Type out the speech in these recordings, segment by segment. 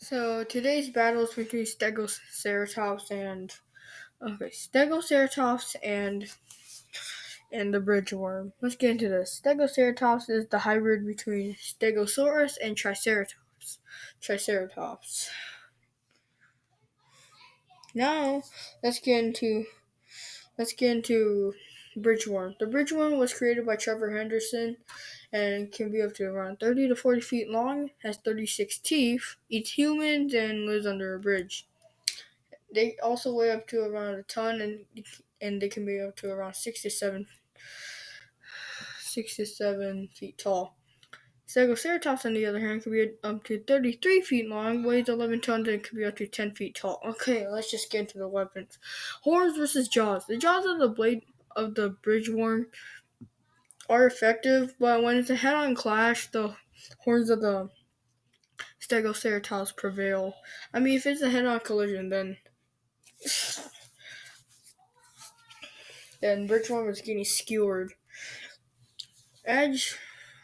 So today's battle is between Stegoceratops and the bridgeworm. Let's get into this. Stegoceratops is the hybrid between Stegosaurus and Triceratops. Triceratops. Now let's get into bridgeworm. The bridgeworm was created by Trevor Henderson and can be up to around 30 to 40 feet long, has 36 teeth, eats humans, and lives under a bridge. They also weigh up to around a ton, and they can be up to around 6 to 7 feet tall. Stegoceratops, on the other hand, can be up to 33 feet long, weighs 11 tons, and can be up to 10 feet tall. Okay, let's just get into the weapons. Horns versus jaws. The jaws of the blade of the bridgeworm are effective, but when it's a head-on clash, the horns of the Stegoceratops prevail. I mean, if it's a head-on collision, then bridgeworm is getting skewered. Edge,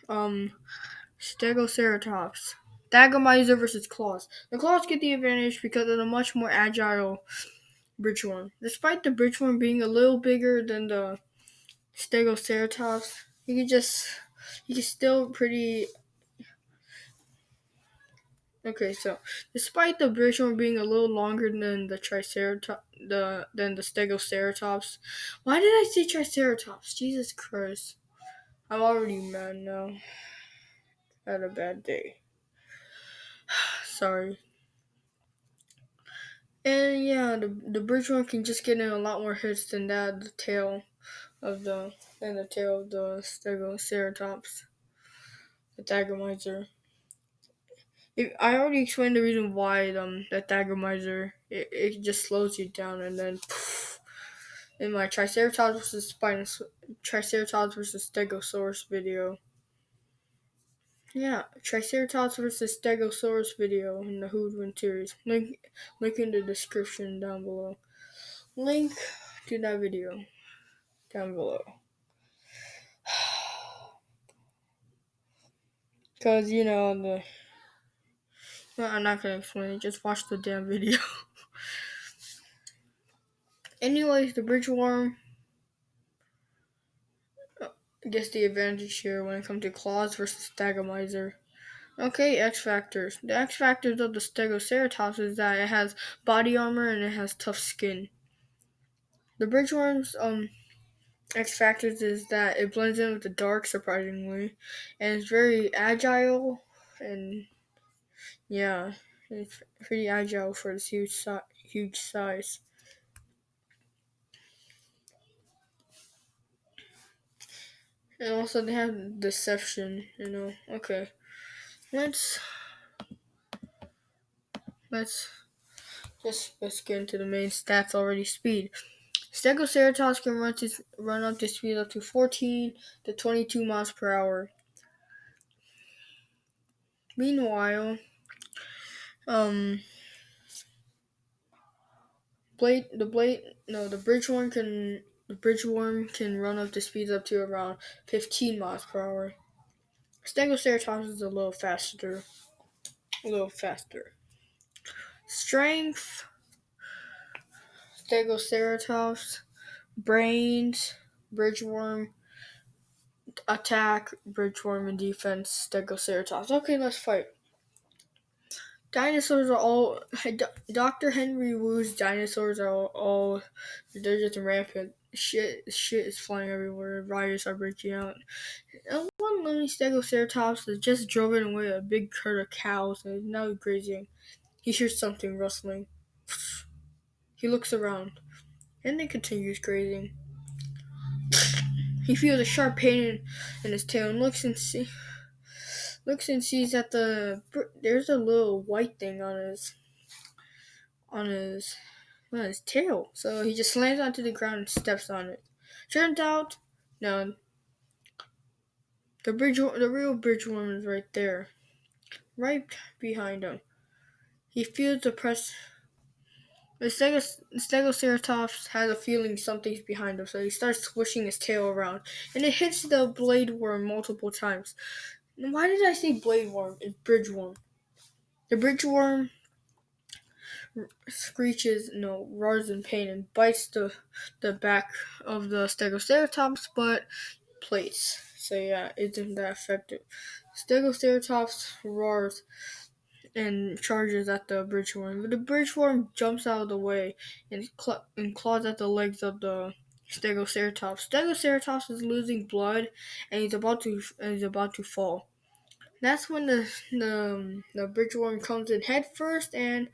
Stegoceratops. Thagomizer versus claws. The claws get the advantage because of the much more agile bridgeworm. Despite the bridgeworm being a little bigger than the Stegoceratops, he can still pretty. Okay, so despite the bridgeworm being a little longer than the Stegoceratops, why did I say Triceratops? Jesus Christ, I'm already mad now. Had a bad day. Sorry. And yeah, the bridgeworm can just get in a lot more hits than the tail of the Stegoceratops, the Thagomizer. I already explained the reason why the Thagomizer it just slows you down, and then poof, in my Triceratops versus Stegosaurus video. Yeah, Triceratops versus Stegosaurus video in the Hoodwin series. Link in the description down below. Link to that video down below. Cause I'm not gonna explain it. Just watch the damn video. Anyways, the bridgeworm gets the advantage here when it comes to claws versus Thagomizer. Okay, X factors. The X factors of the Stegoceratops is that it has body armor and it has tough skin. The bridgeworm's X factors is that it blends in with the dark surprisingly, and it's very agile, and yeah, it's pretty agile for its huge size. And also they have deception, Okay, let's let's let's get into the main stats already. Speed. Stegoceratops can run up to speed up to 14 to 22 miles per hour. Meanwhile, um, the bridgeworm can run up to speeds up to around 15 miles per hour. Stegoceratops is a little faster. Strength. Stegoceratops. Brains. Bridgeworm. Attack. Bridgeworm and defense. Stegoceratops. Okay, let's fight. Dinosaurs are all. Dr. Henry Wu's dinosaurs are all. They're just rampant. Shit is flying everywhere. Riots are breaking out. And one lonely Stegoceratops has just driven away a big herd of cows and is now grazing. He hears something rustling. He looks around and then continues grazing. He feels a sharp pain in his tail and looks and sees that there's a little white thing on his tail. So he just slams onto the ground and steps on it. Turns out, no, the real bridgeworm is right there, right behind him. He feels the press. The Stegoceratops has a feeling something's behind him, so he starts swishing his tail around, and it hits the blade worm multiple times. Why did I say blade worm? It's bridgeworm. The bridgeworm roars in pain and bites the back of the Stegoceratops, but plates. So yeah, it isn't that effective. Stegoceratops roars and charges at the bridgeworm, but the bridgeworm jumps out of the way and claws at the legs of the Stegoceratops. Stegoceratops is losing blood, and he's about to fall. That's when the bridgeworm comes in head first, and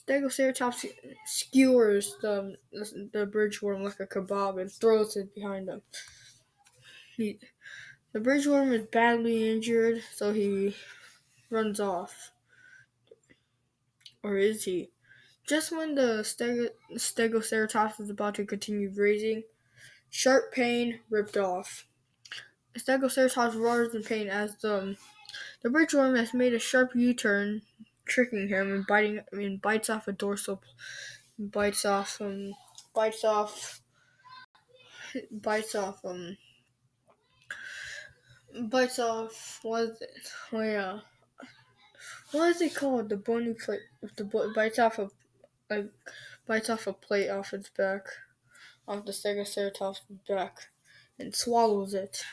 Stegoceratops skewers the bridgeworm like a kebab and throws it behind him. The bridgeworm is badly injured, so he runs off. Or is he? Just when the Stegoceratops is about to continue grazing, sharp pain ripped off. The Stegoceratops roars in pain as the bridgeworm has made a sharp U-turn, tricking him and bites off a dorsal, bites off bites off bites off bites off what is it? Oh yeah, what is it called? The bony plate. Bites off like bites off a plate off its back, off the Stegoceratops' back, and swallows it.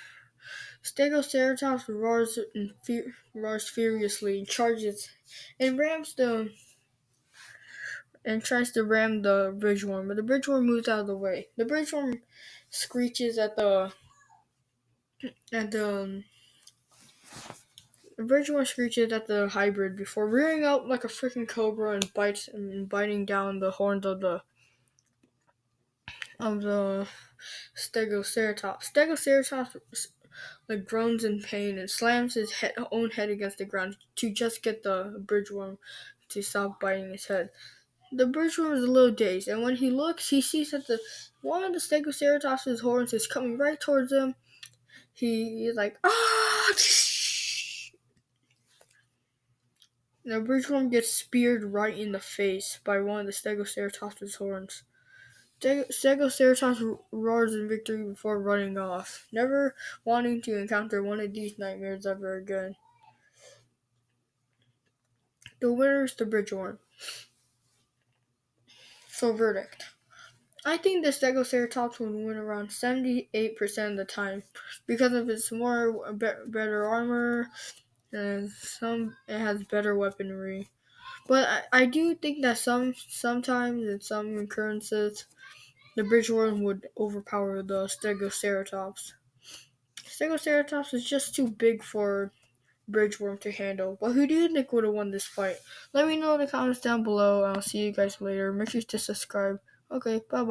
Stegoceratops roars furiously and charges and tries to ram the bridgeworm, but the bridgeworm moves out of the way. The bridgeworm screeches at the bridgeworm screeches at the hybrid before rearing up like a freaking cobra and biting down the horns of the Stegoceratops. Stegoceratops groans in pain and slams his own head against the ground to just get the bridgeworm to stop biting his head. The bridgeworm is a little dazed, and when he looks, he sees that one of the Stegoceratops' horns is coming right towards him. He is like, ah! The bridgeworm gets speared right in the face by one of the Stegoceratops' horns. Stegoceratops roars in victory before running off, never wanting to encounter one of these nightmares ever again. The winner is the bridgeworm. So verdict. I think the Stegoceratops would win around 78% of the time because of its better armor and it has better weaponry. But I do think that sometimes in some occurrences the bridgeworm would overpower the Stegoceratops. Stegoceratops is just too big for bridgeworm to handle. But who do you think would have won this fight? Let me know in the comments down below. I'll see you guys later. Make sure to subscribe. Okay, bye bye.